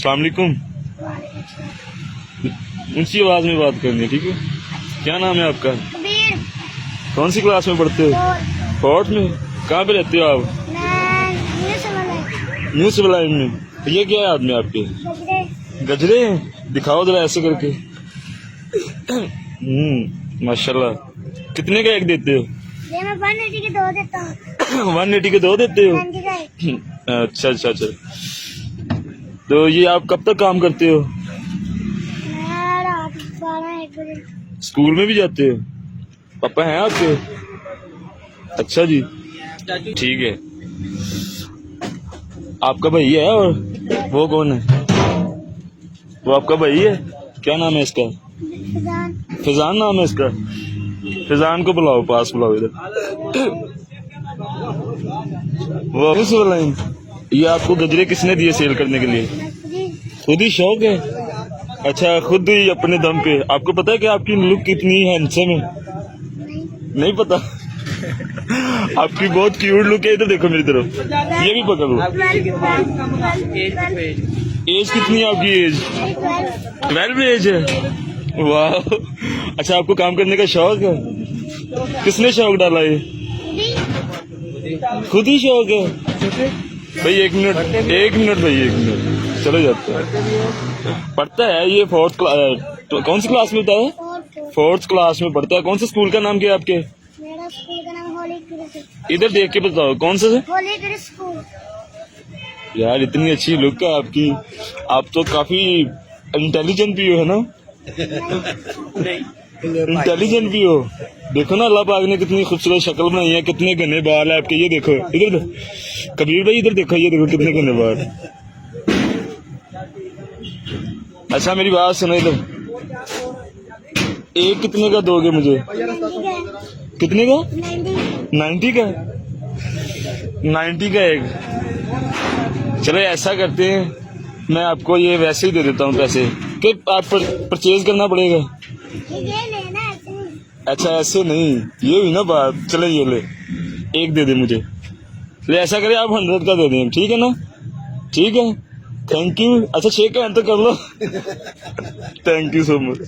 अस्सलाम वालेकुम। ऊंची आवाज में बात करनी है, ठीक है? क्या नाम है आपका? कबीर। कौन सी क्लास में पढ़ते हो? फोर्थ में। कहाँ पे रहते हो आप? न्यू सिविल लाइन में। ये क्या है आदमी आपके? गजरे हैं? दिखाओ जरा ऐसे करके। माशाल्लाह। कितने का एक देते हो? ये मैं 180 के 2 देता हूँ। 180 के 2 देते हो? अच्छा अच्छा अच्छा। तो ये आप कब तक काम करते हो? मैं रात 12-1 बजे। स्कूल में भी जाते हो? पापा हैं आपके? अच्छा जी, ठीक है। आपका भैया है और वो कौन है? वो आपका भैया है? क्या नाम है इसका? फिजान। फिजान नाम है इसका। फिजान को बुलाओ, पास बुलाओ इधर। वो सिविल लाइन। ये आपको गजरे किसने दिए सेल करने के लिए? खुद ही शौक है? अच्छा, खुद ही अपने दम पे। आपको पता है कि आपकी लुक कितनी हैंडसम है? नहीं पता? आपकी बहुत क्यूट लुक है। इधर देखो मेरी तरफ, ये भी पकड़ लो। एज कितनी है आपकी? एज 12 एज है। वाह। अच्छा, आपको काम करने का शौक है? किसने शौक डाला ये? खुद ही शौक है? भाई 1 मिनट, 1 मिनट भाई, 1 मिनट। चलो जाते हैं। पढ़ता है ये फोर्थ क्लास? कौन सी क्लास में होता है? फोर्थ क्लास में पढ़ता है। कौन से स्कूल का नाम क्या है आपके? मेरा स्कूल का नाम होली क्रॉस। इधर देख के बताओ कौन सा है? Holi cross school. यार इतनी अच्छी लुक है आपकी। आप तो काफी इंटेलिजेंट भी हो, है ना? इंटेलिजेंट भी हो। देखो ना, अल्लाह पाक ने कितनी खूबसूरत शक्ल बनाई है। कितने घने बाल है आपके। ये देखो इधर, कबीर भाई इधर देखो, ये देखो कितने घने बाल। अच्छा मेरी बात सुनो इधर। एक कितने का दोगे मुझे? कितने का? 90 का? 90 का एक। चलो ऐसा करते हैं, मैं आपको ये वैसे ही दे देता हूँ पैसे, कि आप परचेज करना पड़ेगा। ये लेना ऐसे नहीं। अच्छा ऐसे नहीं, ये हुई ना बात। चले ये ले, एक दे दे मुझे। ले ऐसा करें, आप 100 का दे दें, ठीक है ना? ठीक है, थैंक यू। अच्छा शेक हैंड तो कर लो। Thank you so much.